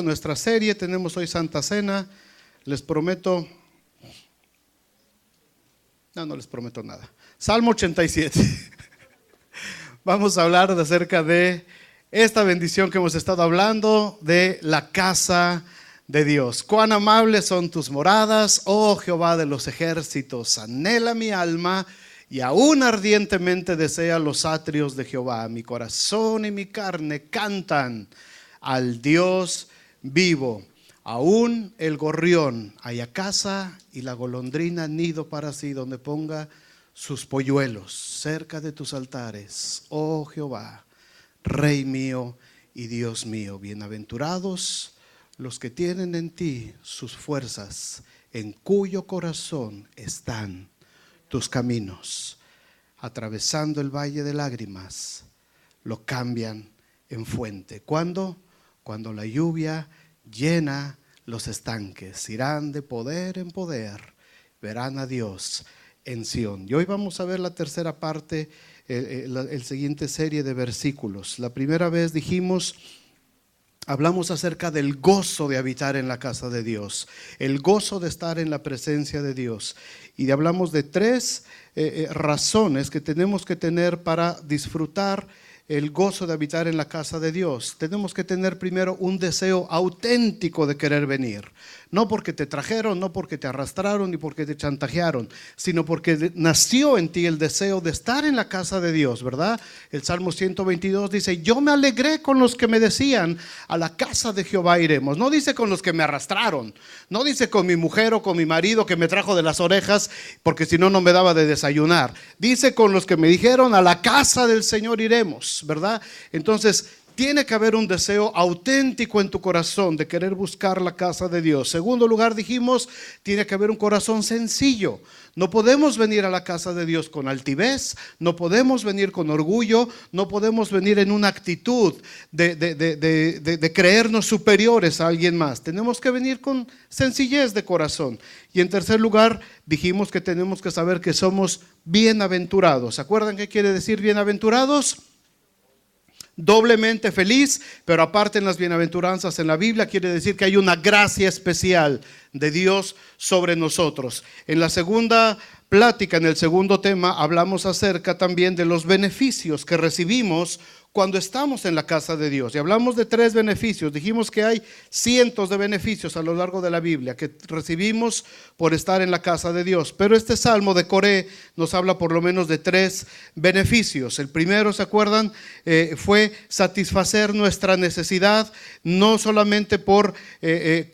Nuestra serie, tenemos hoy Santa Cena. Les prometo, no les prometo nada. Salmo 87. Vamos a hablar acerca de esta bendición que hemos estado hablando, de la casa de Dios. Cuán amables son tus moradas, oh Jehová de los ejércitos. Anhela mi alma y aún ardientemente desea los atrios de Jehová. Mi corazón y mi carne cantan al Dios vivo. Aún el gorrión haya casa y la golondrina nido para sí, donde ponga sus polluelos cerca de tus altares, oh Jehová, Rey mío y Dios mío. Bienaventurados los que tienen en ti sus fuerzas, en cuyo corazón están tus caminos. Atravesando el valle de lágrimas, lo cambian en fuente. ¿Cuándo? Cuando la lluvia llena los estanques, irán de poder en poder, verán a Dios en Sión. Y hoy vamos a ver la tercera parte, el siguiente serie de versículos. La primera vez hablamos acerca del gozo de habitar en la casa de Dios, el gozo de estar en la presencia de Dios. Y hablamos de tres razones que tenemos que tener para disfrutar el gozo de habitar en la casa de Dios. Tenemos que tener primero un deseo auténtico de querer venir. No porque te trajeron, no porque te arrastraron, ni porque te chantajearon, sino porque nació en ti el deseo de estar en la casa de Dios, ¿verdad? El Salmo 122 dice: yo me alegré con los que me decían, a la casa de Jehová iremos. No dice con los que me arrastraron, no dice con mi mujer o con mi marido que me trajo de las orejas, porque si no, no me daba de desayunar. Dice con los que me dijeron, a la casa del Señor iremos, ¿verdad? Entonces, tiene que haber un deseo auténtico en tu corazón de querer buscar la casa de Dios. Segundo lugar, dijimos, tiene que haber un corazón sencillo. No podemos venir a la casa de Dios con altivez, no podemos venir con orgullo, no podemos venir en una actitud de creernos superiores a alguien más. Tenemos que venir con sencillez de corazón. Y en tercer lugar, dijimos que tenemos que saber que somos bienaventurados. ¿Se acuerdan qué quiere decir bienaventurados? Doblemente feliz, pero aparte en las bienaventuranzas en la Biblia quiere decir que hay una gracia especial de Dios sobre nosotros. En la segunda plática, en el segundo tema, hablamos acerca también de los beneficios que recibimos cuando estamos en la casa de Dios. Y hablamos de tres beneficios. Dijimos que hay cientos de beneficios a lo largo de la Biblia que recibimos por estar en la casa de Dios. Pero este Salmo de Coré nos habla por lo menos de tres beneficios. El primero, ¿se acuerdan? Fue satisfacer nuestra necesidad, no solamente por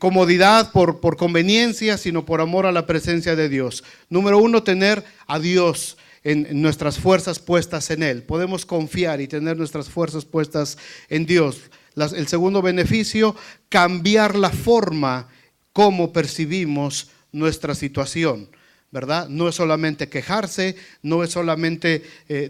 comodidad, por conveniencia, sino por amor a la presencia de Dios. Número uno, tener a Dios en nuestras fuerzas puestas en Él. Podemos confiar y tener nuestras fuerzas puestas en Dios. El segundo beneficio, cambiar la forma como percibimos nuestra situación, ¿verdad? No es solamente quejarse, no es solamente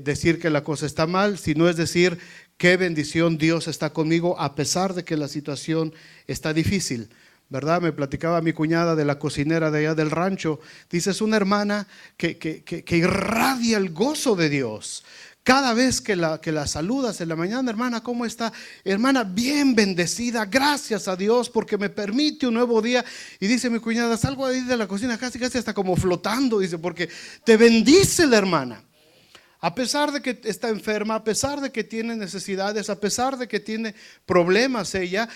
decir que la cosa está mal, sino es decir, qué bendición, Dios está conmigo a pesar de que la situación está difícil, ¿verdad? Me platicaba mi cuñada de la cocinera de allá del rancho. Dice, es una hermana que irradia el gozo de Dios. Cada vez que la saludas en la mañana, hermana, ¿cómo está? Hermana, bien bendecida, gracias a Dios porque me permite un nuevo día. Y dice mi cuñada, salgo ahí de la cocina casi hasta como flotando, dice, porque te bendice la hermana. A pesar de que está enferma, a pesar de que tiene necesidades, a pesar de que tiene problemas, ella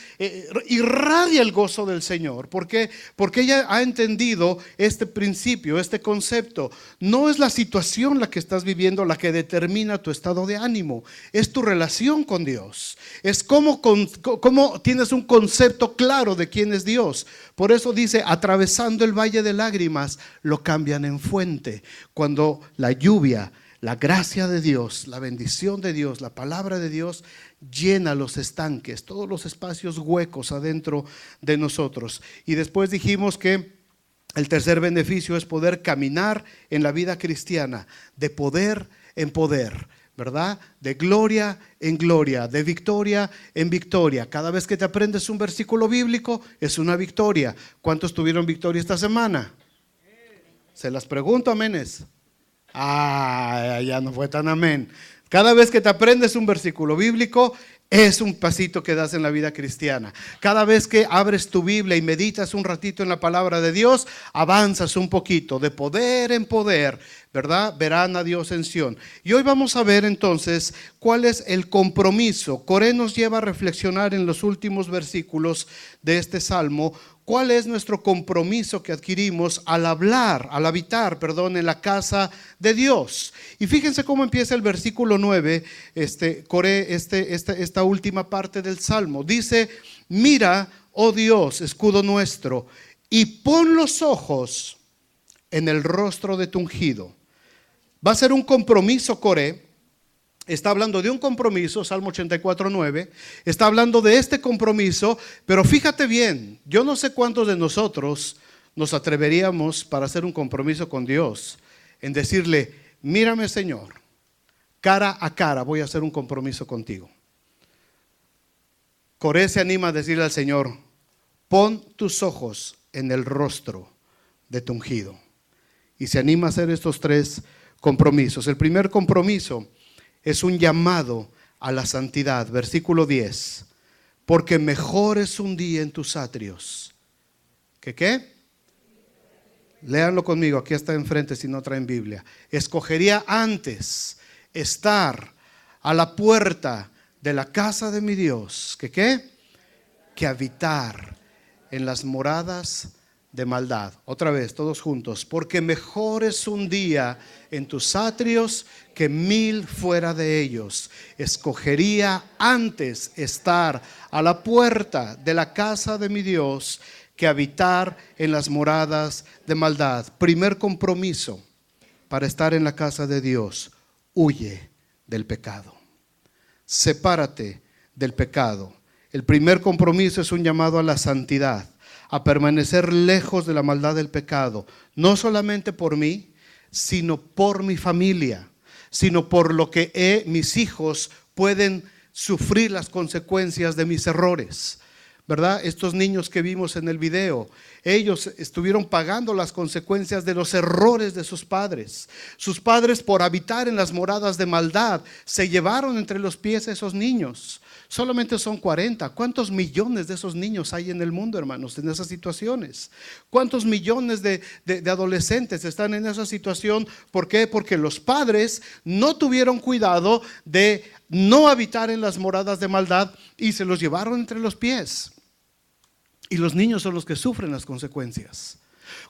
irradia el gozo del Señor. ¿Por qué? Porque ella ha entendido este principio, este concepto. No es la situación la que estás viviendo la que determina tu estado de ánimo, es tu relación con Dios. Es cómo tienes un concepto claro de quién es Dios. Por eso dice, atravesando el valle de lágrimas, lo cambian en fuente. Cuando la lluvia, la gracia de Dios, la bendición de Dios, la palabra de Dios llena los estanques, todos los espacios huecos adentro de nosotros. Y después dijimos que el tercer beneficio es poder caminar en la vida cristiana, de poder en poder, ¿verdad? De gloria en gloria, de victoria en victoria. Cada vez que te aprendes un versículo bíblico es una victoria. ¿Cuántos tuvieron victoria esta semana? Se las pregunto, amenes. Ya no fue tan amén. Cada vez que te aprendes un versículo bíblico Es un pasito que das en la vida cristiana. Cada vez que abres tu Biblia y meditas un ratito en la palabra de Dios, avanzas un poquito de poder en poder, ¿verdad? Verán a Dios en Sión. Y hoy vamos a ver entonces cuál es el compromiso. Coré nos lleva a reflexionar en los últimos versículos de este salmo. ¿Cuál es nuestro compromiso que adquirimos al habitar en la casa de Dios? Y fíjense cómo empieza el versículo 9, Coré, esta última parte del Salmo. Dice, mira, oh Dios, escudo nuestro, y pon los ojos en el rostro de tu ungido. Va a ser un compromiso, Coré. Está hablando de un compromiso, Salmo 84:9, está hablando de este compromiso, pero fíjate bien, yo no sé cuántos de nosotros nos atreveríamos para hacer un compromiso con Dios, en decirle, mírame Señor, cara a cara voy a hacer un compromiso contigo. Coré se anima a decirle al Señor, pon tus ojos en el rostro de tu ungido. Y se anima a hacer estos tres compromisos. El primer compromiso es un llamado a la santidad. Versículo 10. Porque mejor es un día en tus atrios. ¿Que qué? Léanlo conmigo, aquí está enfrente si no traen Biblia. Escogería antes estar a la puerta de la casa de mi Dios. ¿Que qué? Que habitar en las moradas de maldad. Otra vez, todos juntos. Porque mejor es un día en tus atrios que 1000 fuera de ellos. Escogería antes estar a la puerta de la casa de mi Dios que habitar en las moradas de maldad. Primer compromiso para estar en la casa de Dios: huye del pecado. Sepárate del pecado. El primer compromiso es un llamado a la santidad, a permanecer lejos de la maldad del pecado, no solamente por mí, sino por mi familia, sino por lo que mis hijos pueden sufrir las consecuencias de mis errores. ¿Verdad? Estos niños que vimos en el video, ellos estuvieron pagando las consecuencias de los errores de sus padres. Sus padres, por habitar en las moradas de maldad, se llevaron entre los pies a esos niños. Solamente son 40. ¿Cuántos millones de esos niños hay en el mundo, hermanos, en esas situaciones? ¿Cuántos millones de adolescentes están en esa situación? ¿Por qué? Porque los padres no tuvieron cuidado de no habitar en las moradas de maldad y se los llevaron entre los pies. Y los niños son los que sufren las consecuencias.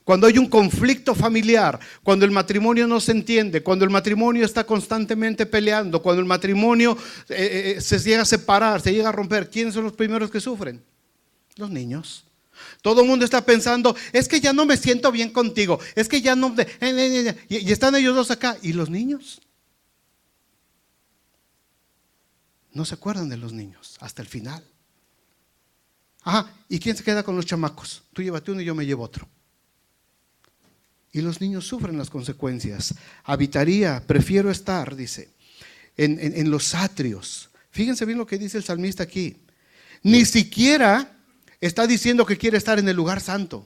Cuando hay un conflicto familiar, cuando el matrimonio no se entiende, cuando el matrimonio está constantemente peleando, cuando el matrimonio se llega a separar, se llega a romper, ¿quiénes son los primeros que sufren? Los niños. Todo el mundo está pensando, es que ya no me siento bien contigo, es que ya no... Y están ellos dos acá. ¿Y los niños? No se acuerdan de los niños hasta el final. Ajá, ¿y quién se queda con los chamacos? Tú llévate uno y yo me llevo otro. Y los niños sufren las consecuencias. Prefiero estar, dice, en los atrios. Fíjense bien lo que dice el salmista aquí. Ni siquiera está diciendo que quiere estar en el lugar santo.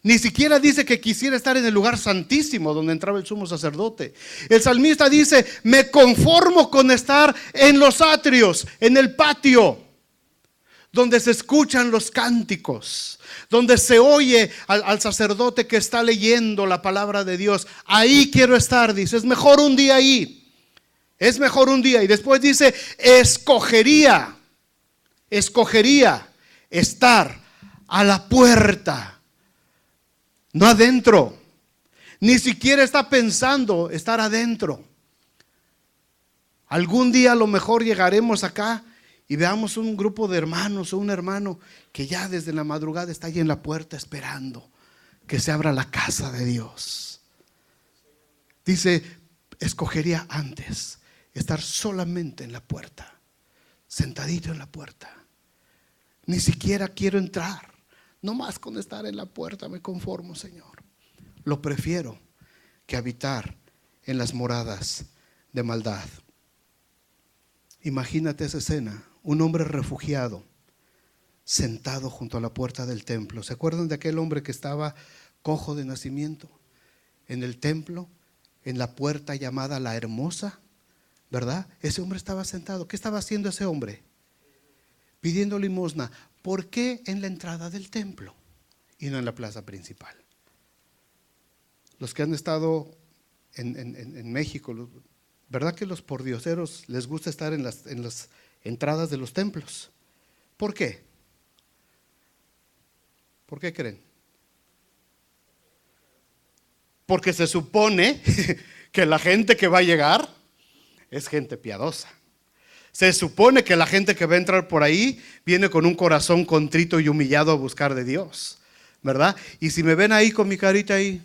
Ni siquiera dice que quisiera estar en el lugar santísimo donde entraba el sumo sacerdote. El salmista dice, me conformo con estar en los atrios, en el patio, donde se escuchan los cánticos, donde se oye al sacerdote que está leyendo la palabra de Dios. Ahí quiero estar, dice, es mejor un día ahí. Es mejor un día. Y después dice, escogería estar a la puerta, no adentro. Ni siquiera está pensando estar adentro. Algún día a lo mejor llegaremos acá y veamos un grupo de hermanos o un hermano que ya desde la madrugada está ahí en la puerta esperando que se abra la casa de Dios. Dice, escogería antes estar solamente en la puerta, sentadito en la puerta. Ni siquiera quiero entrar, no más con estar en la puerta me conformo, Señor. Lo prefiero que habitar en las moradas de maldad. Imagínate esa escena. Un hombre refugiado sentado junto a la puerta del templo. ¿Se acuerdan de aquel hombre que estaba cojo de nacimiento? En el templo, en la puerta llamada la Hermosa, ¿verdad? Ese hombre estaba sentado. ¿Qué estaba haciendo ese hombre? pidiendo limosna. ¿Por qué en la entrada del templo y no en la plaza principal? Los que han estado en México, ¿verdad que los pordioseros les gusta estar en las entradas de los templos? ¿Por qué? ¿Por qué creen? Porque se supone que la gente que va a llegar es gente piadosa. Se supone que la gente que va a entrar por ahí viene con un corazón contrito y humillado a buscar de Dios, ¿verdad? Y si me ven ahí con mi carita ahí,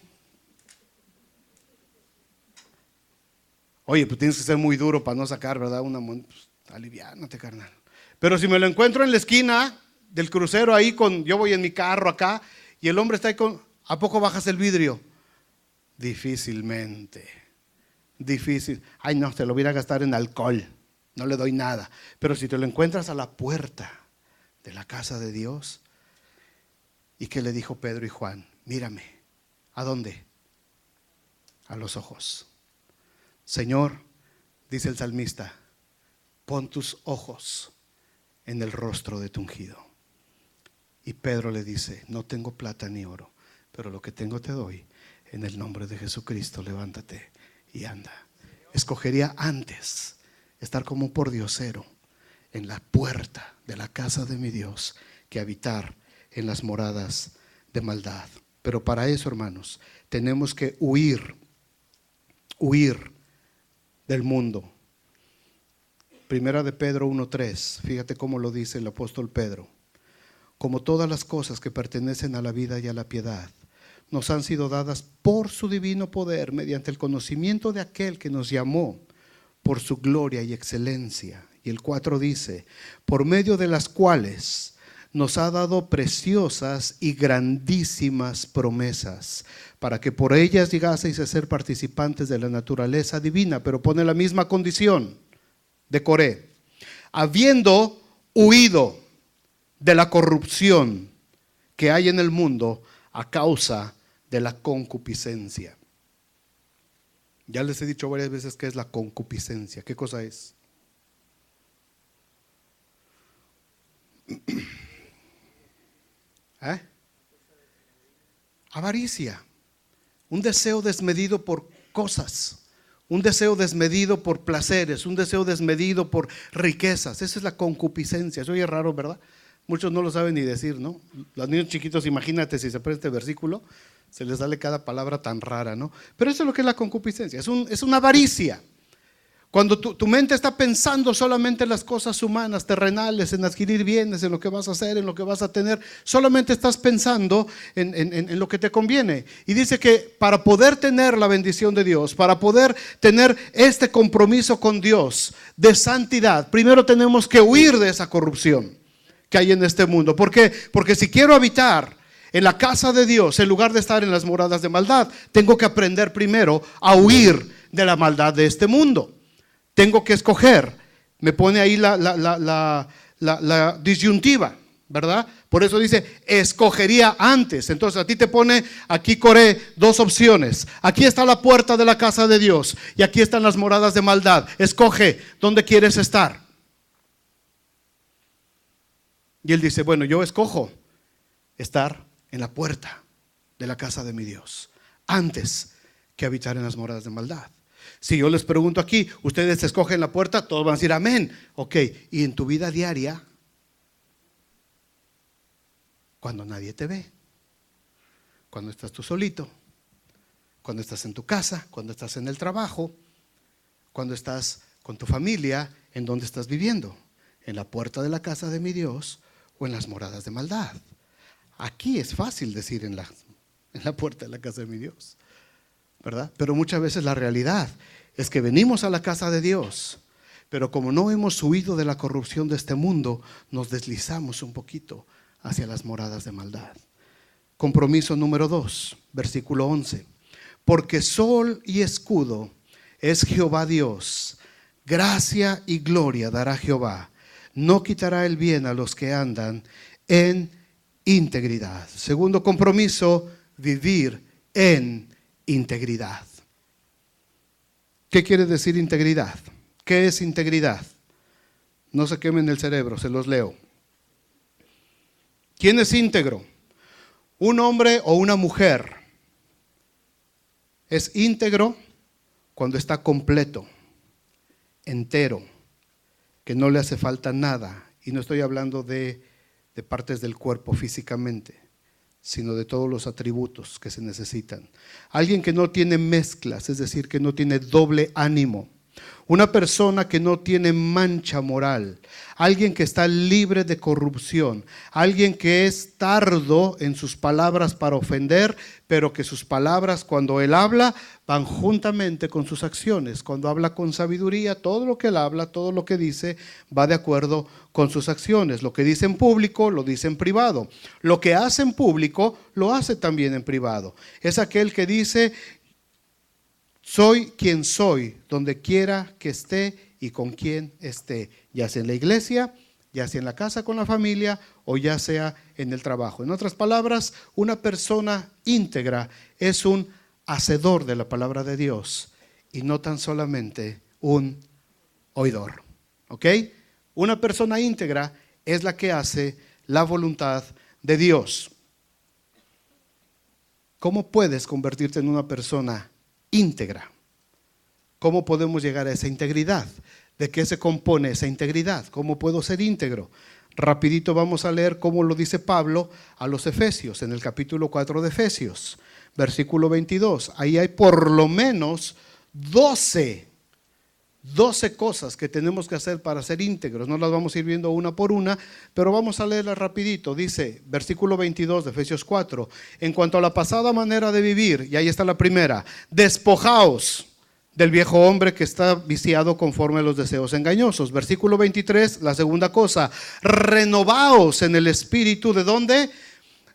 oye, pues tienes que ser muy duro para no sacar, ¿verdad? Pues, aliviánate, carnal. Pero si me lo encuentro en la esquina del crucero ahí yo voy en mi carro acá y el hombre está ahí ¿a poco bajas el vidrio? Difícilmente. Difícil. Ay, no, te lo voy a gastar en alcohol. No le doy nada. Pero si te lo encuentras a la puerta de la casa de Dios, ¿y qué le dijo Pedro y Juan? Mírame. ¿A dónde? A los ojos. Señor, dice el salmista, pon tus ojos en el rostro de tu ungido. Y Pedro le dice, no tengo plata ni oro, pero lo que tengo te doy. En el nombre de Jesucristo, levántate y anda. Escogería antes estar como pordiosero en la puerta de la casa de mi Dios que habitar en las moradas de maldad. Pero para eso, hermanos, tenemos que huir del mundo. Primera de Pedro 1:3, fíjate cómo lo dice el apóstol Pedro. Como todas las cosas que pertenecen a la vida y a la piedad, nos han sido dadas por su divino poder, mediante el conocimiento de aquel que nos llamó por su gloria y excelencia. Y el 4 dice, por medio de las cuales nos ha dado preciosas y grandísimas promesas, para que por ellas llegaseis a ser participantes de la naturaleza divina. Pero pone la misma condición de Coré, habiendo huido de la corrupción que hay en el mundo a causa de la concupiscencia. Ya les he dicho varias veces qué es la concupiscencia. ¿Qué cosa es? Avaricia, un deseo desmedido por cosas, un deseo desmedido por placeres, un deseo desmedido por riquezas. Esa es la concupiscencia. Eso oye raro, ¿verdad? Muchos no lo saben ni decir, ¿no? Los niños chiquitos, imagínate si se aprende este versículo, se les sale cada palabra tan rara, ¿no? Pero eso es lo que es la concupiscencia, es una avaricia. Cuando tu mente está pensando solamente en las cosas humanas, terrenales, en adquirir bienes, en lo que vas a hacer, en lo que vas a tener, solamente estás pensando en lo que te conviene. Y dice que para poder tener la bendición de Dios, para poder tener este compromiso con Dios de santidad, primero tenemos que huir de esa corrupción que hay en este mundo. ¿Por qué? Porque si quiero habitar en la casa de Dios, en lugar de estar en las moradas de maldad, tengo que aprender primero a huir de la maldad de este mundo. Tengo que escoger. Me pone ahí la disyuntiva, ¿verdad? Por eso dice, escogería antes. Entonces a ti te pone aquí, Coré, dos opciones. Aquí está la puerta de la casa de Dios y aquí están las moradas de maldad. Escoge dónde quieres estar. Y él dice, bueno, yo escojo estar en la puerta de la casa de mi Dios antes que habitar en las moradas de maldad. Si yo les pregunto aquí, ustedes escogen la puerta, todos van a decir amén. Ok, y en tu vida diaria, cuando nadie te ve, cuando estás tú solito, cuando estás en tu casa, cuando estás en el trabajo, cuando estás con tu familia, ¿en dónde estás viviendo? ¿En la puerta de la casa de mi Dios o en las moradas de maldad? Aquí es fácil decir en la puerta de la casa de mi Dios, ¿verdad? Pero muchas veces la realidad es que venimos a la casa de Dios, pero como no hemos huido de la corrupción de este mundo, nos deslizamos un poquito hacia las moradas de maldad. Compromiso número 2, versículo 11. Porque sol y escudo es Jehová Dios, gracia y gloria dará Jehová. No quitará el bien a los que andan en integridad. Segundo compromiso, vivir en integridad. ¿Qué quiere decir integridad? ¿Qué es integridad? No se quemen el cerebro, se los leo. ¿Quién es íntegro? Un hombre o una mujer es íntegro cuando está completo, entero, que no le hace falta nada. Y no estoy hablando de partes del cuerpo físicamente, sino de todos los atributos que se necesitan. Alguien que no tiene mezclas, es decir, que no tiene doble ánimo. Una persona que no tiene mancha moral, alguien que está libre de corrupción, alguien que es tardo en sus palabras para ofender, pero que sus palabras cuando él habla van juntamente con sus acciones. Cuando habla con sabiduría, todo lo que él habla, todo lo que dice va de acuerdo con sus acciones. Lo que dice en público, lo dice en privado. Lo que hace en público, lo hace también en privado. Es aquel que dice: soy quien soy, donde quiera que esté y con quien esté, ya sea en la iglesia, ya sea en la casa con la familia o ya sea en el trabajo. En otras palabras, una persona íntegra es un hacedor de la palabra de Dios y no tan solamente un oidor. ¿Ok? Una persona íntegra es la que hace la voluntad de Dios. ¿Cómo puedes convertirte en una persona íntegra? ¿Cómo podemos llegar a esa integridad? ¿De qué se compone esa integridad? ¿Cómo puedo ser íntegro? Rapidito vamos a leer cómo lo dice Pablo a los Efesios, en el capítulo 4 de Efesios, versículo 22. Ahí hay por lo menos 12 cosas que tenemos que hacer para ser íntegros. No las vamos a ir viendo una por una, pero vamos a leerlas rapidito. Dice, versículo 22 de Efesios 4, en cuanto a la pasada manera de vivir, y ahí está la primera: despojaos del viejo hombre que está viciado conforme a los deseos engañosos. Versículo 23, la segunda cosa: renovaos en el espíritu. ¿De dónde?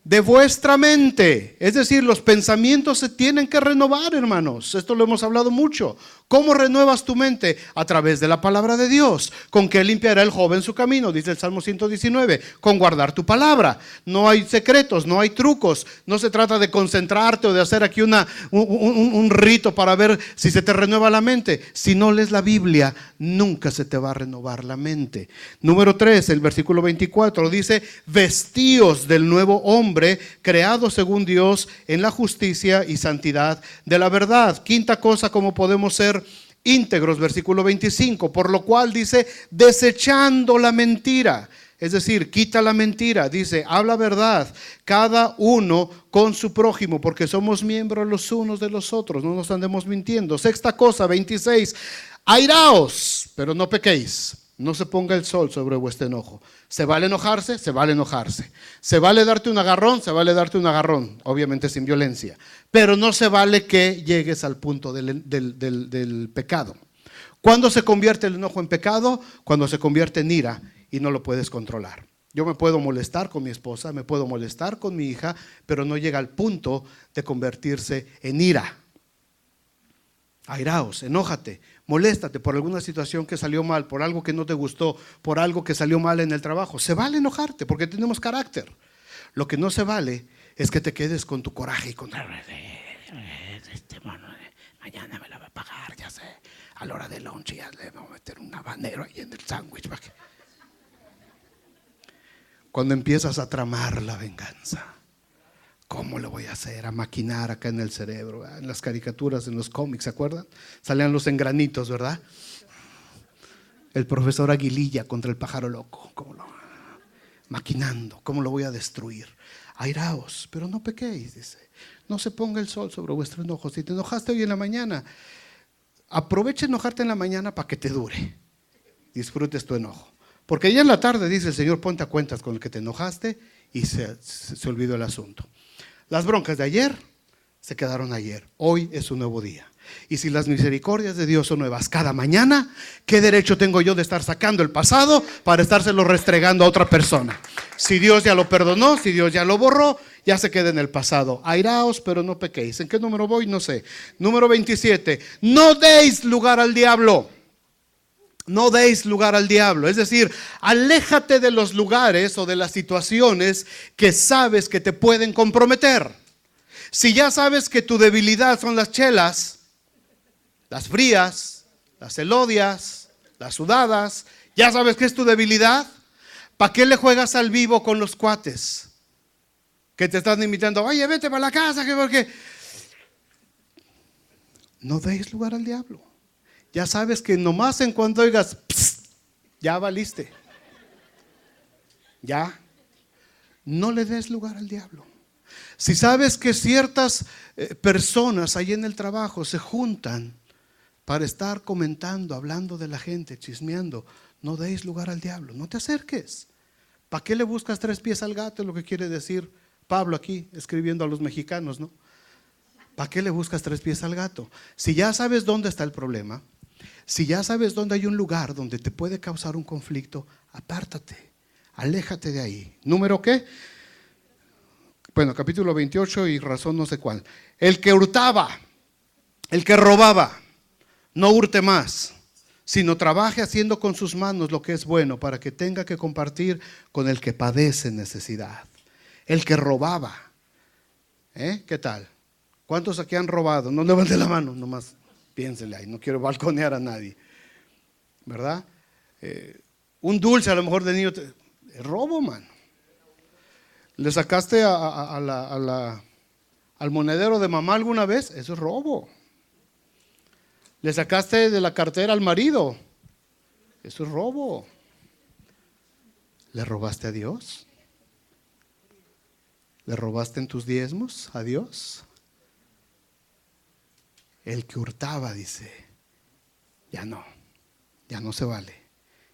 De vuestra mente. Es decir, los pensamientos se tienen que renovar, hermanos. Esto lo hemos hablado mucho. ¿Cómo renuevas tu mente? A través de la palabra de Dios. ¿Con qué limpiará el joven su camino? Dice el Salmo 119. Con guardar tu palabra. No hay secretos, no hay trucos. No se trata de concentrarte o de hacer aquí un rito para ver si se te renueva la mente. Si no lees la Biblia, nunca se te va a renovar la mente. Número 3, el versículo 24 dice: vestíos del nuevo hombre, creado según Dios en la justicia y santidad de la verdad. Quinta cosa, ¿cómo podemos ser íntegros? Versículo 25, por lo cual dice: desechando la mentira. Es decir, quita la mentira. Dice: habla verdad, cada uno con su prójimo, porque somos miembros los unos de los otros, no nos andemos mintiendo. Sexta cosa, 26, airaos, pero no pequéis. No se ponga el sol sobre vuestro enojo. ¿Se vale enojarse? Se vale enojarse. ¿Se vale darte un agarrón? Se vale darte un agarrón, obviamente sin violencia. Pero no se vale que llegues al punto del pecado. ¿Cuándo se convierte el enojo en pecado? Cuando se convierte en ira y no lo puedes controlar. Yo me puedo molestar con mi esposa, me puedo molestar con mi hija, pero no llega al punto de convertirse en ira. Airaos, enójate, moléstate por alguna situación que salió mal, por algo que no te gustó, por algo que salió mal en el trabajo. Se vale enojarte porque tenemos carácter. Lo que no se vale es que te quedes con tu coraje y con mañana me la va a pagar, ya sé, a la hora del lunch ya le voy a meter un habanero ahí en el sándwich. Cuando empiezas a tramar la venganza, ¿cómo lo voy a hacer? A maquinar acá en el cerebro, en las caricaturas, en los cómics, ¿se acuerdan? Salían los engranitos, ¿verdad? El profesor Aguililla contra el pájaro loco, maquinando, ¿cómo lo voy a destruir? Airaos, pero no pequéis, dice. No se ponga el sol sobre vuestro enojo. Si te enojaste hoy en la mañana, aprovecha enojarte en la mañana para que te dure. Disfrutes tu enojo. Porque ya en la tarde, dice el Señor, ponte a cuentas con el que te enojaste y se olvidó el asunto. Las broncas de ayer se quedaron ayer. Hoy es un nuevo día. Y si las misericordias de Dios son nuevas cada mañana, ¿qué derecho tengo yo de estar sacando el pasado para estárselo restregando a otra persona? Si Dios ya lo perdonó, si Dios ya lo borró, ya se queda en el pasado. Airaos, pero no pequéis. ¿En qué número voy? No sé. Número 27. No deis lugar al diablo. No deis lugar al diablo. Es decir, aléjate de los lugares o de las situaciones que sabes que te pueden comprometer. Si ya sabes que tu debilidad son las chelas, las frías, las elodias, las sudadas, ya sabes que es tu debilidad, ¿para qué le juegas al vivo con los cuates? que te están invitando, oye, vete para la casa, que porque... No deis lugar al diablo. Ya sabes que nomás en cuanto oigas, pss, ya valiste. Ya. No le des lugar al diablo. Si sabes que ciertas personas ahí en el trabajo se juntan para estar comentando, hablando de la gente, chismeando, no deis lugar al diablo, no te acerques. ¿Para qué le buscas tres pies al gato? Es lo que quiere decir Pablo aquí, escribiendo a los mexicanos, ¿no? ¿Para qué le buscas tres pies al gato? Si ya sabes dónde está el problema, si ya sabes dónde hay un lugar donde te puede causar un conflicto, apártate, aléjate de ahí. ¿Número qué? Bueno, capítulo 28 y razón no sé cuál. El que hurtaba, el que robaba, no hurte más, sino trabaje haciendo con sus manos lo que es bueno para que tenga que compartir con el que padece necesidad. El que robaba, ¿qué tal? ¿Cuántos aquí han robado? No levanten la mano, nomás piénsenle ahí, no quiero balconear a nadie, ¿verdad? Un dulce a lo mejor de niño, es robo, mano. ¿Le sacaste al monedero de mamá alguna vez? Eso es robo. ¿Le sacaste de la cartera al marido? Eso es robo. ¿Le robaste a Dios? ¿Le robaste en tus diezmos a Dios? El que hurtaba dice, ya no se vale.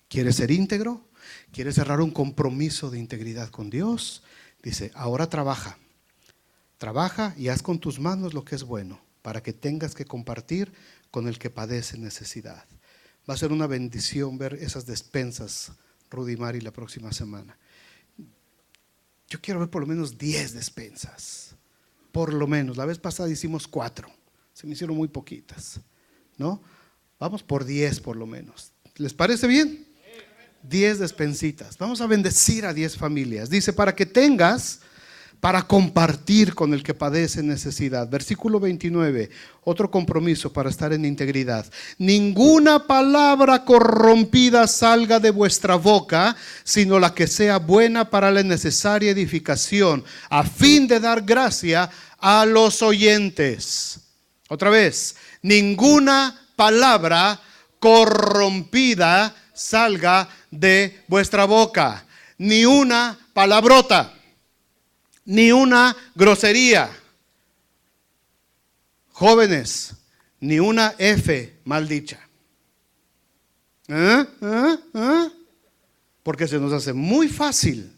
¿Quieres ser íntegro? ¿Quieres cerrar un compromiso de integridad con Dios? Dice, ahora trabaja y haz con tus manos lo que es bueno, para que tengas que compartir con el que padece necesidad. Va a ser una bendición ver esas despensas, Rudy y Mari, la próxima semana. Yo quiero ver por lo menos 10 despensas, por lo menos. La vez pasada hicimos 4, se me hicieron muy poquitas, ¿no? Vamos por 10 por lo menos. ¿Les parece bien? 10 despensitas. Vamos a bendecir a 10 familias. Dice, para que tengas para compartir con el que padece necesidad. Versículo 29, otro compromiso para estar en integridad. Ninguna palabra corrompida salga de vuestra boca, sino la que sea buena para la necesaria edificación, a fin de dar gracia a los oyentes. Otra vez, ninguna palabra corrompida salga de vuestra boca, ni una palabrota, ni una grosería. Jóvenes, ni una F maldicha. Porque se nos hace muy fácil,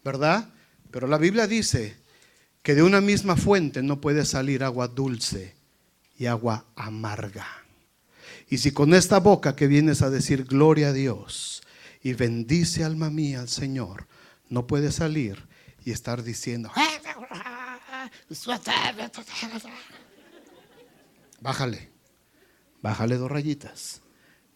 ¿verdad? Pero la Biblia dice que de una misma fuente no puede salir agua dulce y agua amarga. Y si con esta boca que vienes a decir gloria a Dios y bendice alma mía al Señor, no puede salir y estar diciendo bájale 2 rayitas.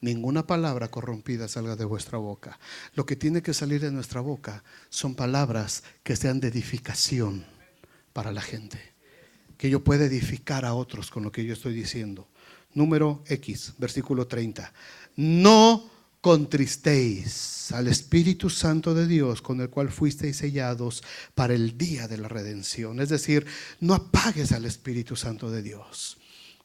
Ninguna palabra corrompida salga de vuestra boca. Lo que tiene que salir de nuestra boca son palabras que sean de edificación para la gente, que yo pueda edificar a otros con lo que yo estoy diciendo. Número X, versículo 30. No contristéis al Espíritu Santo de Dios, con el cual fuisteis sellados para el día de la redención. Es decir, no apagues al Espíritu Santo de Dios.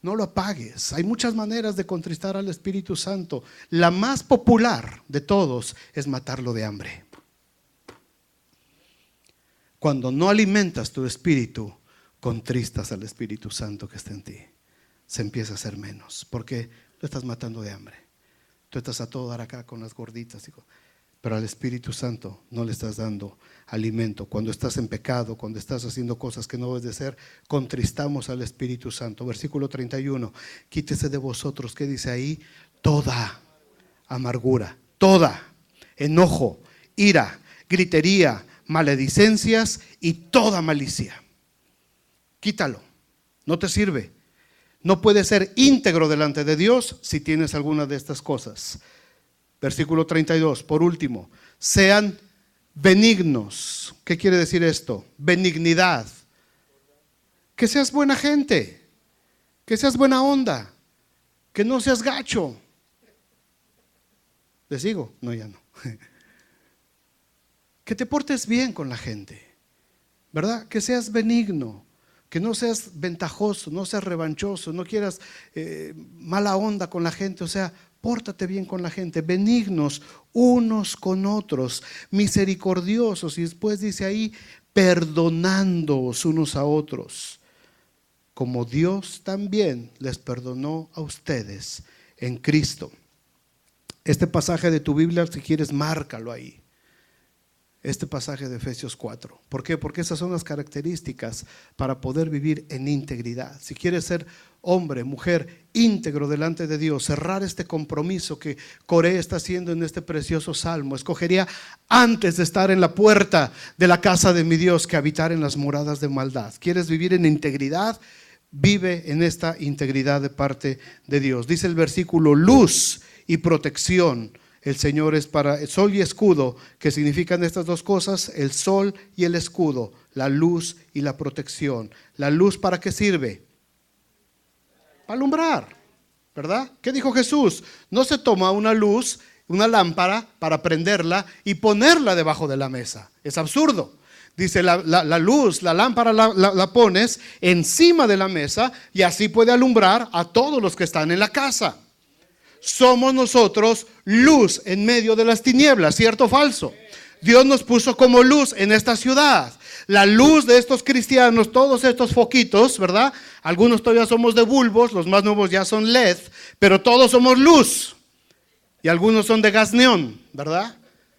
No lo apagues. Hay muchas maneras de contristar al Espíritu Santo. La más popular de todos es matarlo de hambre. Cuando no alimentas tu espíritu, contristas al Espíritu Santo que está en ti. Se empieza a hacer menos, porque lo estás matando de hambre. Tú estás a todo dar acá con las gorditas, pero al Espíritu Santo no le estás dando alimento. Cuando estás en pecado, cuando estás haciendo cosas que no debes de hacer, contristamos al Espíritu Santo. Versículo 31, quítese de vosotros, ¿qué dice ahí? Toda amargura, toda enojo, ira, gritería, maledicencias y toda malicia. Quítalo, no te sirve. No puedes ser íntegro delante de Dios si tienes alguna de estas cosas. Versículo 32, por último, sean benignos. ¿Qué quiere decir esto? Benignidad. Que seas buena gente, que seas buena onda, que no seas gacho. ¿Les sigo? No, ya no. Que te portes bien con la gente. ¿verdad? Que seas benigno, que no seas ventajoso, no seas revanchoso, no quieras mala onda con la gente, o sea, pórtate bien con la gente, benignos unos con otros, misericordiosos, y después dice ahí, perdonándoos unos a otros, como Dios también les perdonó a ustedes en Cristo. Este pasaje de tu Biblia, si quieres, márcalo ahí. Este pasaje de Efesios 4. ¿Por qué? Porque esas son las características para poder vivir en integridad. Si quieres ser hombre, mujer, íntegro delante de Dios, cerrar este compromiso que Coré está haciendo en este precioso salmo, escogería antes de estar en la puerta de la casa de mi Dios que habitar en las moradas de maldad. ¿Quieres vivir en integridad? Vive en esta integridad de parte de Dios. Dice el versículo, luz y protección. El Señor es para el sol y escudo, que significan estas dos cosas, el sol y el escudo, la luz y la protección. ¿La luz para qué sirve? Para alumbrar, ¿verdad? ¿Qué dijo Jesús? No se toma una luz, una lámpara para prenderla y ponerla debajo de la mesa. Es absurdo. Dice la luz, la lámpara la pones encima de la mesa y así puede alumbrar a todos los que están en la casa. Somos nosotros luz en medio de las tinieblas, ¿cierto o falso? Dios nos puso como luz en esta ciudad. La luz de estos cristianos, todos estos foquitos, ¿verdad? Algunos todavía somos de bulbos, los más nuevos ya son LED, pero todos somos luz. Y algunos son de gas neón, ¿verdad?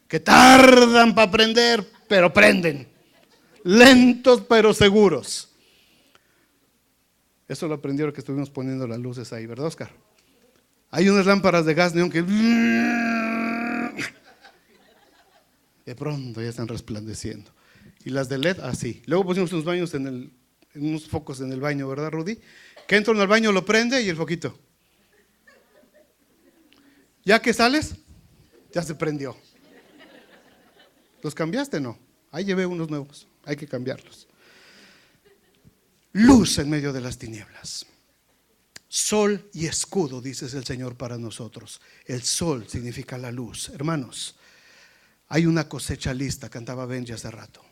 Que tardan para prender, pero prenden. Lentos pero seguros. Eso lo aprendieron que estuvimos poniendo las luces ahí, ¿verdad, Oscar? Hay unas lámparas de gas neón que de pronto ya están resplandeciendo. Y las de LED así. Luego pusimos unos baños unos focos en el baño, ¿verdad, Rudy? Que entro en el baño, lo prende y el foquito. Ya que sales, ya se prendió. ¿Los cambiaste? No. Ahí llevé unos nuevos. Hay que cambiarlos. Luz en medio de las tinieblas. Sol y escudo, dice el Señor para nosotros. El sol significa la luz. Hermanos, hay una cosecha lista, cantaba Benji hace rato.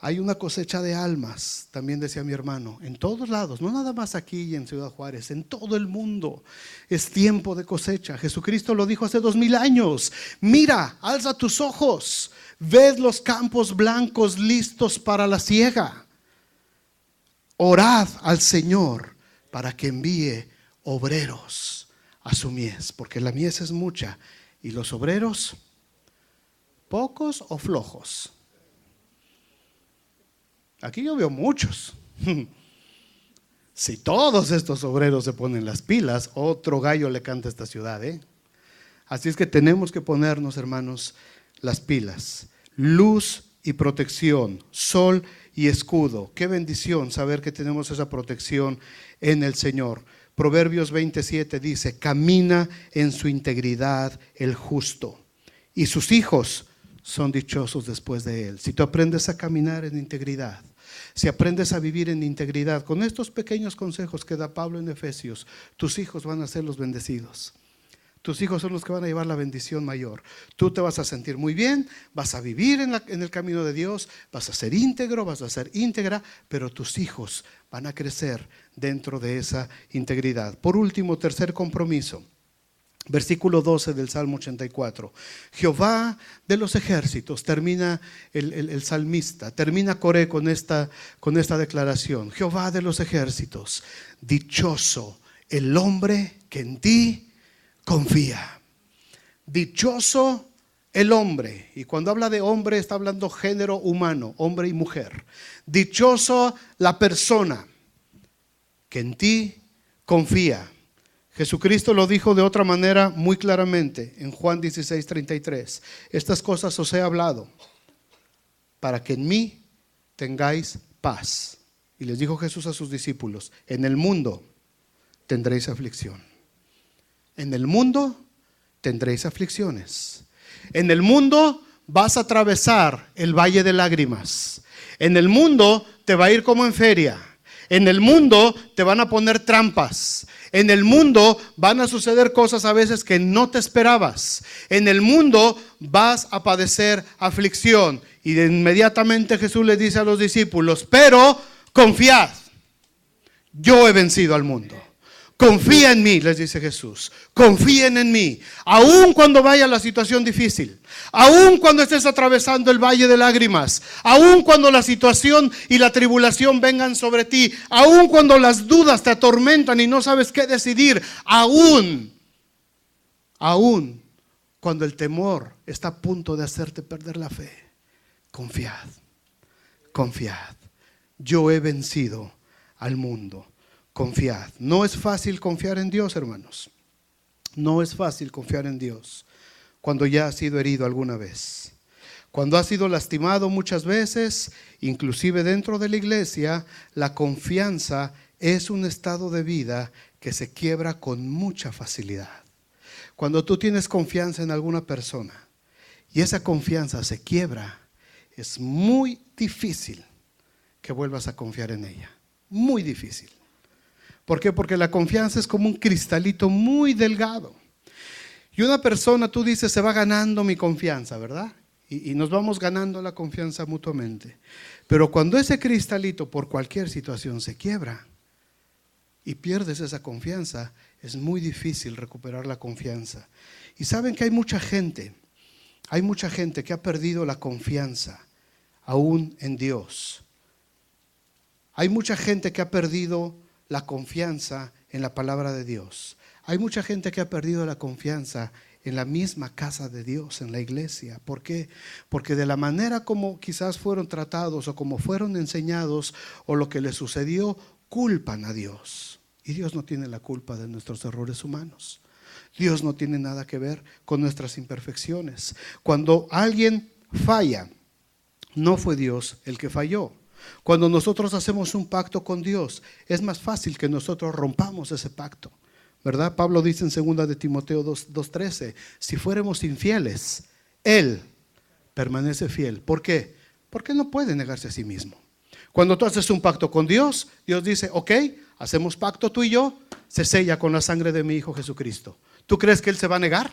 Hay una cosecha de almas, también decía mi hermano, en todos lados, no nada más aquí y en Ciudad Juárez, en todo el mundo. Es tiempo de cosecha. Jesucristo lo dijo hace 2000 años. Mira, alza tus ojos, ved los campos blancos listos para la siega. Orad al Señor para que envíe obreros a su mies, porque la mies es mucha y los obreros pocos o flojos. Aquí yo veo muchos. Si todos estos obreros se ponen las pilas, otro gallo le canta a esta ciudad, ¿eh? Así es que tenemos que ponernos, hermanos, las pilas. Luz y protección, sol y escudo. Qué bendición saber que tenemos esa protección en el Señor. Proverbios 27 dice, camina en su integridad el justo, y sus hijos son dichosos después de él. Si tú aprendes a caminar en integridad, si aprendes a vivir en integridad, con estos pequeños consejos que da Pablo en Efesios, tus hijos van a ser los bendecidos. Tus hijos son los que van a llevar la bendición mayor. Tú te vas a sentir muy bien, vas a vivir en el camino de Dios, vas a ser íntegro, vas a ser íntegra, pero tus hijos van a crecer dentro de esa integridad. Por último, tercer compromiso. Versículo 12 del Salmo 84. Jehová de los ejércitos, termina el salmista, termina Coré con esta declaración. Jehová de los ejércitos, dichoso el hombre que en ti confía. Dichoso el hombre, y cuando habla de hombre está hablando género humano, hombre y mujer. Dichoso la persona que en ti confía. Jesucristo lo dijo de otra manera muy claramente en Juan 16:33. Estas cosas os he hablado para que en mí tengáis paz. Y les dijo Jesús a sus discípulos, en el mundo tendréis aflicción. En el mundo tendréis aflicciones. En el mundo vas a atravesar el valle de lágrimas. En el mundo te va a ir como en feria. En el mundo te van a poner trampas. En el mundo van a suceder cosas a veces que no te esperabas. En el mundo vas a padecer aflicción. Y inmediatamente Jesús les dice a los discípulos, pero confiad, yo he vencido al mundo. Confía en mí, les dice Jesús. Confíen en mí. Aun cuando vaya la situación difícil, aun cuando estés atravesando el valle de lágrimas, aun cuando la situación y la tribulación vengan sobre ti, aun cuando las dudas te atormentan y no sabes qué decidir, aun cuando el temor está a punto de hacerte perder la fe, confiad, confiad. Yo he vencido al mundo. Confiad. No es fácil confiar en Dios, hermanos. No es fácil confiar en Dios cuando ya has sido herido alguna vez. Cuando has sido lastimado muchas veces, inclusive dentro de la iglesia, la confianza es un estado de vida que se quiebra con mucha facilidad. Cuando tú tienes confianza en alguna persona y esa confianza se quiebra, es muy difícil que vuelvas a confiar en ella. Muy difícil. ¿Por qué? Porque la confianza es como un cristalito muy delgado. Y una persona, tú dices, se va ganando mi confianza, ¿verdad? Y nos vamos ganando la confianza mutuamente. Pero cuando ese cristalito por cualquier situación se quiebra y pierdes esa confianza, es muy difícil recuperar la confianza. Y saben que hay mucha gente que ha perdido la confianza aún en Dios. Hay mucha gente que ha perdido la confianza en la palabra de Dios. Hay mucha gente que ha perdido la confianza en la misma casa de Dios, en la iglesia. ¿Por qué? Porque de la manera como quizás fueron tratados o como fueron enseñados o lo que les sucedió, culpan a Dios. Y Dios no tiene la culpa de nuestros errores humanos. Dios no tiene nada que ver con nuestras imperfecciones. Cuando alguien falla, no fue Dios el que falló. Cuando nosotros hacemos un pacto con Dios, es más fácil que nosotros rompamos ese pacto, ¿verdad? Pablo dice en 2 de Timoteo 2:13, si fuéramos infieles, Él permanece fiel. ¿Por qué? Porque no puede negarse a sí mismo. Cuando tú haces un pacto con Dios, Dios dice, ok, hacemos pacto tú y yo, se sella con la sangre de mi Hijo Jesucristo. ¿Tú crees que Él se va a negar?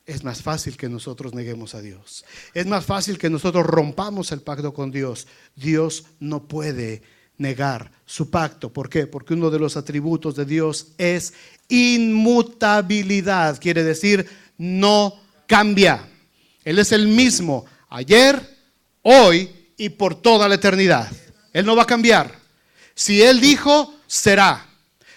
Es más fácil que nosotros neguemos a Dios. Es más fácil que nosotros rompamos el pacto con Dios. Dios no puede negar su pacto. ¿Por qué? Porque uno de los atributos de Dios es inmutabilidad. Quiere decir, no cambia. Él es el mismo ayer, hoy y por toda la eternidad. Él no va a cambiar. Si Él dijo, será.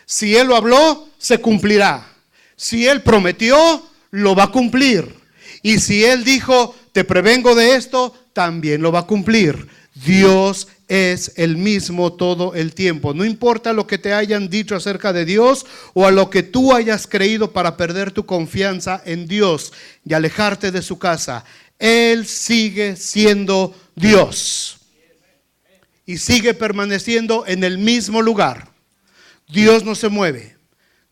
Si Él lo habló, se cumplirá. Si Él prometió, lo va a cumplir. Y si Él dijo, te prevengo de esto, también lo va a cumplir. Dios es el mismo todo el tiempo. No importa lo que te hayan dicho acerca de Dios o a lo que tú hayas creído para perder tu confianza en Dios y alejarte de su casa. Él sigue siendo Dios y sigue permaneciendo en el mismo lugar. Dios no se mueve.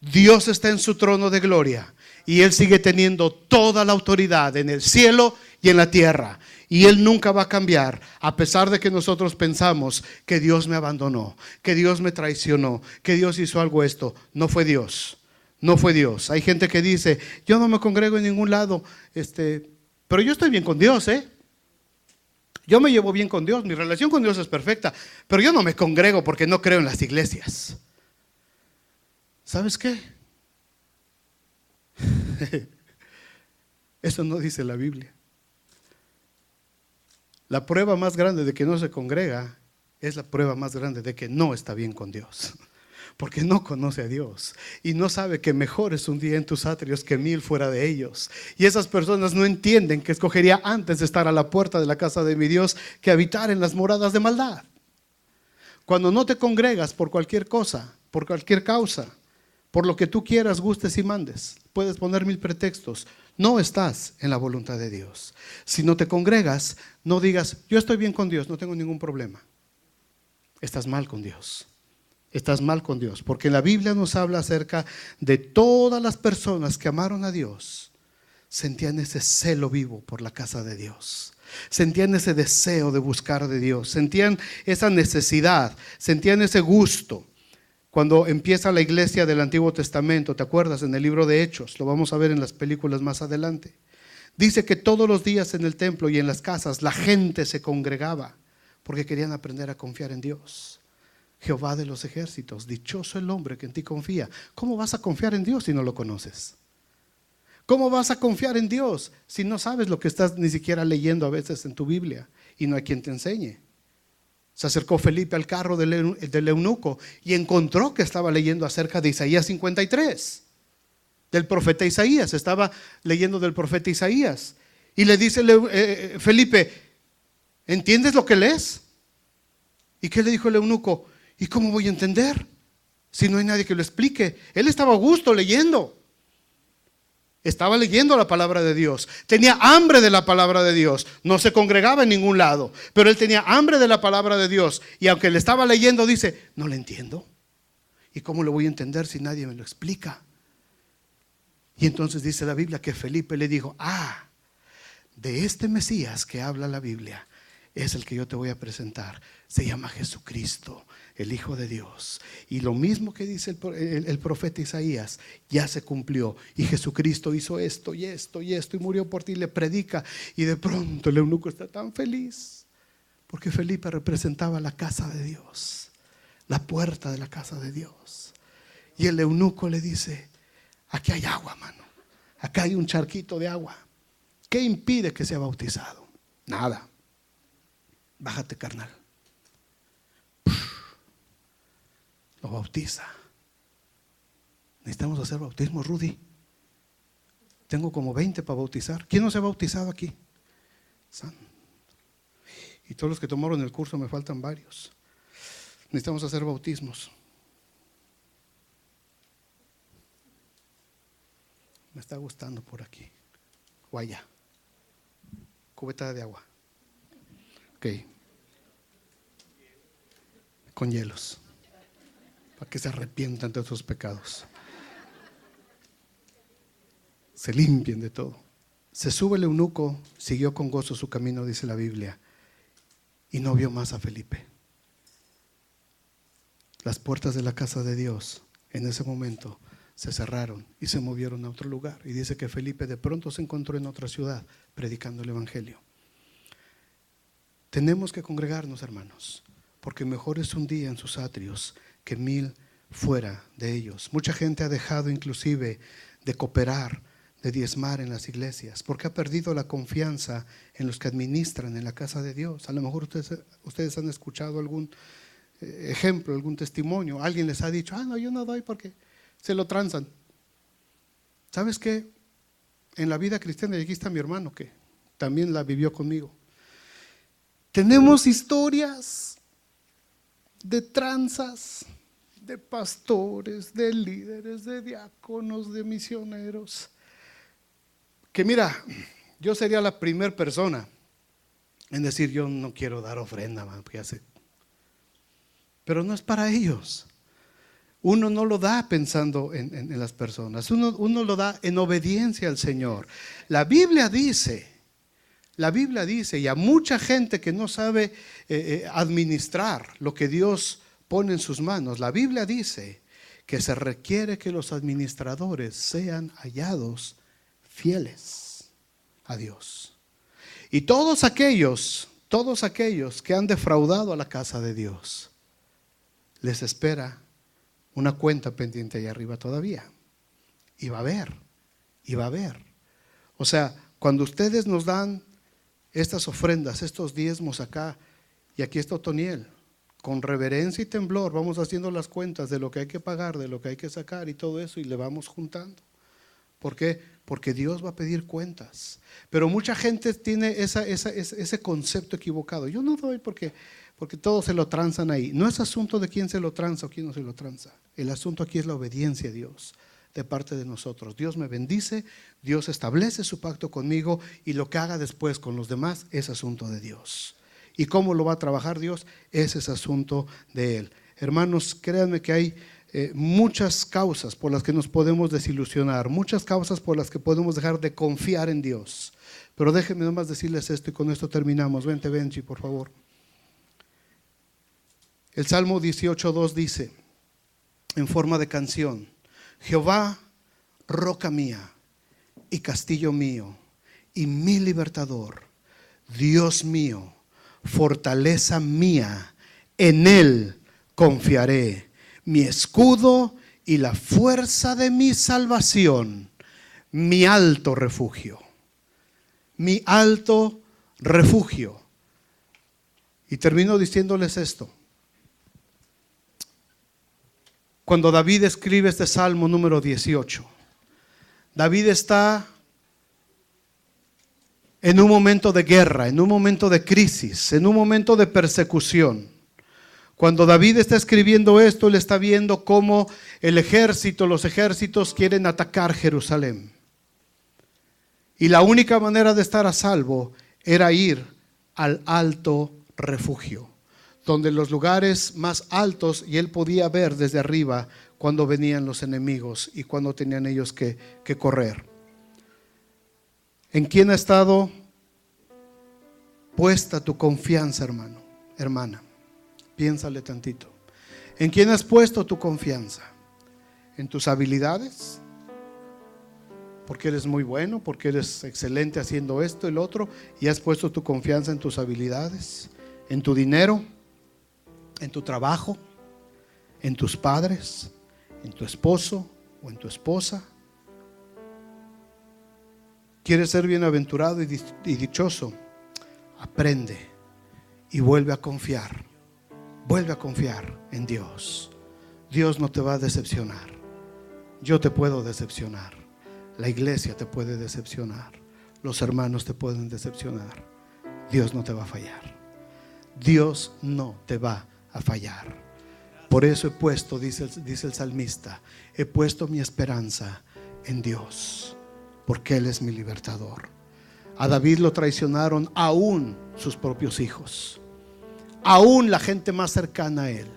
Dios está en su trono de gloria. Y Él sigue teniendo toda la autoridad en el cielo y en la tierra. Y Él nunca va a cambiar, a pesar de que nosotros pensamos que Dios me abandonó, que Dios me traicionó, que Dios hizo algo esto. No fue Dios, no fue Dios. Hay gente que dice, yo no me congrego en ningún lado, pero yo estoy bien con Dios, Yo me llevo bien con Dios, mi relación con Dios es perfecta, pero yo no me congrego porque no creo en las iglesias. ¿Sabes qué? Eso no dice la Biblia. La prueba más grande de que no se congrega es la prueba más grande de que no está bien con Dios, porque no conoce a Dios y no sabe que mejor es un día en tus atrios que 1000 fuera de ellos. Y esas personas no entienden que escogería antes de estar a la puerta de la casa de mi Dios que habitar en las moradas de maldad. Cuando no te congregas por cualquier cosa, por cualquier causa, por lo que tú quieras, gustes y mandes, puedes poner 1000 pretextos, no estás en la voluntad de Dios. Si no te congregas, no digas, yo estoy bien con Dios, no tengo ningún problema. Estás mal con Dios. Estás mal con Dios, porque la Biblia nos habla acerca de todas las personas que amaron a Dios, sentían ese celo vivo por la casa de Dios. Sentían ese deseo de buscar de Dios, sentían esa necesidad, sentían ese gusto. Cuando empieza la iglesia del Antiguo Testamento, ¿te acuerdas? En el libro de Hechos, lo vamos a ver en las películas más adelante. Dice que todos los días en el templo y en las casas la gente se congregaba porque querían aprender a confiar en Dios. Jehová de los ejércitos, dichoso el hombre que en ti confía. ¿Cómo vas a confiar en Dios si no lo conoces? ¿Cómo vas a confiar en Dios si no sabes lo que estás ni siquiera leyendo a veces en tu Biblia y no hay quien te enseñe? Se acercó Felipe al carro del eunuco y encontró que estaba leyendo acerca de Isaías 53, del profeta Isaías. Estaba leyendo del profeta Isaías y le dice Felipe, ¿entiendes lo que lees? ¿Y qué le dijo el eunuco? ¿Y cómo voy a entender si no hay nadie que lo explique? Él estaba a gusto leyendo. Estaba leyendo la palabra de Dios. Tenía hambre de la palabra de Dios. No se congregaba en ningún lado, pero él tenía hambre de la palabra de Dios. Y aunque le estaba leyendo, dice, no le entiendo. ¿Y cómo lo voy a entender si nadie me lo explica? Y entonces dice la Biblia que Felipe le dijo, de este Mesías que habla la Biblia es el que yo te voy a presentar. Se llama Jesucristo, el Hijo de Dios. Y lo mismo que dice el profeta Isaías ya se cumplió. Y Jesucristo hizo esto y esto y esto y murió por ti, le predica. Y de pronto el eunuco está tan feliz porque Felipe representaba la casa de Dios, la puerta de la casa de Dios. Y el eunuco le dice, aquí hay agua, mano. Acá hay un charquito de agua. ¿Qué impide que sea bautizado? Nada. Bájate, carnal. Lo bautiza. Necesitamos hacer bautismo, Rudy. Tengo como 20 para bautizar. ¿Quién no se ha bautizado aquí? Santo. Y todos los que tomaron el curso, me faltan varios. Necesitamos hacer bautismos. Me está gustando por aquí. O allá. Cubeta de agua. Ok. Con hielos. Para que se arrepientan de sus pecados. Se limpien de todo. Se sube el eunuco, siguió con gozo su camino, dice la Biblia, y no vio más a Felipe. Las puertas de la casa de Dios en ese momento se cerraron y se movieron a otro lugar. Y dice que Felipe de pronto se encontró en otra ciudad predicando el evangelio. Tenemos que congregarnos, hermanos, porque mejor es un día en sus atrios que 1000 fuera de ellos. Mucha gente ha dejado inclusive de cooperar, de diezmar en las iglesias, porque ha perdido la confianza en los que administran en la casa de Dios. A lo mejor ustedes han escuchado algún ejemplo, algún testimonio. Alguien les ha dicho, no, yo no doy porque se lo transan. ¿Sabes qué? En la vida cristiana, y aquí está mi hermano que también la vivió conmigo, tenemos historias de tranzas, de pastores, de líderes, de diáconos, de misioneros, que mira, yo sería la primera persona en decir, yo no quiero dar ofrenda, man, pero no es para ellos. Uno no lo da pensando en las personas, uno lo da en obediencia al Señor. La Biblia dice, y a mucha gente que no sabe administrar lo que Dios pone en sus manos, la Biblia dice que se requiere que los administradores sean hallados fieles a Dios. Y todos aquellos que han defraudado a la casa de Dios, les espera una cuenta pendiente allá arriba todavía. Y va a haber. O sea, cuando ustedes nos dan estas ofrendas, estos diezmos acá, y aquí está Otoniel, con reverencia y temblor vamos haciendo las cuentas de lo que hay que pagar, de lo que hay que sacar y todo eso, y le vamos juntando. ¿Por qué? Porque Dios va a pedir cuentas. Pero mucha gente tiene ese concepto equivocado. Yo no doy porque todos se lo transan ahí. No es asunto de quién se lo transa o quién no se lo transa. El asunto aquí es la obediencia a Dios de parte de nosotros. Dios me bendice, Dios establece su pacto conmigo, y lo que haga después con los demás es asunto de Dios. ¿Y cómo lo va a trabajar Dios? Ese es asunto de Él. Hermanos, créanme que hay muchas causas por las que nos podemos desilusionar, muchas causas por las que podemos dejar de confiar en Dios. Pero déjenme nomás decirles esto y con esto terminamos. Vente, Benji, por favor. El Salmo 18:2 dice, en forma de canción: Jehová, roca mía y castillo mío y mi libertador, Dios mío, fortaleza mía, en Él confiaré, mi escudo y la fuerza de mi salvación, mi alto refugio. Mi alto refugio. Y termino diciéndoles esto. Cuando David escribe este Salmo número 18, David está en un momento de guerra, en un momento de crisis, en un momento de persecución. Cuando David está escribiendo esto, él está viendo cómo los ejércitos quieren atacar Jerusalén. Y la única manera de estar a salvo era ir al alto refugio, donde los lugares más altos, y él podía ver desde arriba cuando venían los enemigos y cuando tenían ellos que correr. ¿En quién ha estado puesta tu confianza, hermano, hermana? Piénsale tantito. ¿En quién has puesto tu confianza? ¿En tus habilidades? Porque eres muy bueno, porque eres excelente haciendo esto y lo otro, y has puesto tu confianza en tus habilidades, en tu dinero, en tu trabajo, en tus padres, en tu esposo o en tu esposa. ¿Quieres ser bienaventurado y dichoso? Aprende y vuelve a confiar. Vuelve a confiar en Dios. Dios no te va a decepcionar. Yo te puedo decepcionar. La iglesia te puede decepcionar. Los hermanos te pueden decepcionar. Dios no te va a fallar. Dios no te va a fallar. Por eso he puesto, dice el salmista, he puesto mi esperanza en Dios, porque Él es mi libertador. A David lo traicionaron aún sus propios hijos, aún la gente más cercana a él,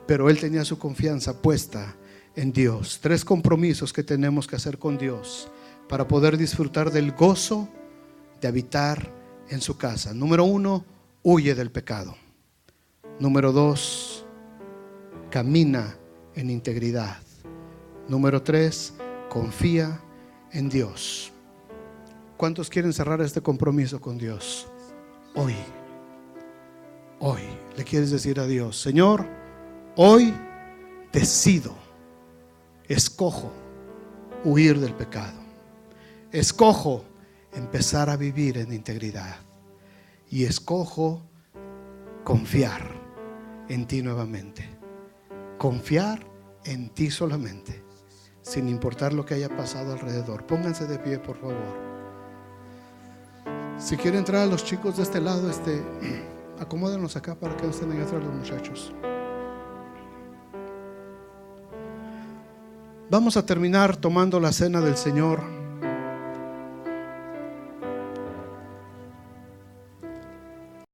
pero él tenía su confianza puesta en Dios. 3 compromisos que tenemos que hacer con Dios para poder disfrutar del gozo de habitar en su casa. Número 1, huye del pecado. Número 2, camina en integridad. Número 3, confía en Dios. ¿Cuántos quieren cerrar este compromiso con Dios? Hoy le quieres decir a Dios: Señor, hoy decido, escojo huir del pecado, escojo empezar a vivir en integridad y escojo confiar en ti nuevamente, confiar en ti solamente, sin importar lo que haya pasado alrededor. Pónganse de pie, por favor. Si quieren entrar a los chicos de este lado, acomódenlos acá para que no estén ahí atrás los muchachos. Vamos a terminar tomando la cena del Señor.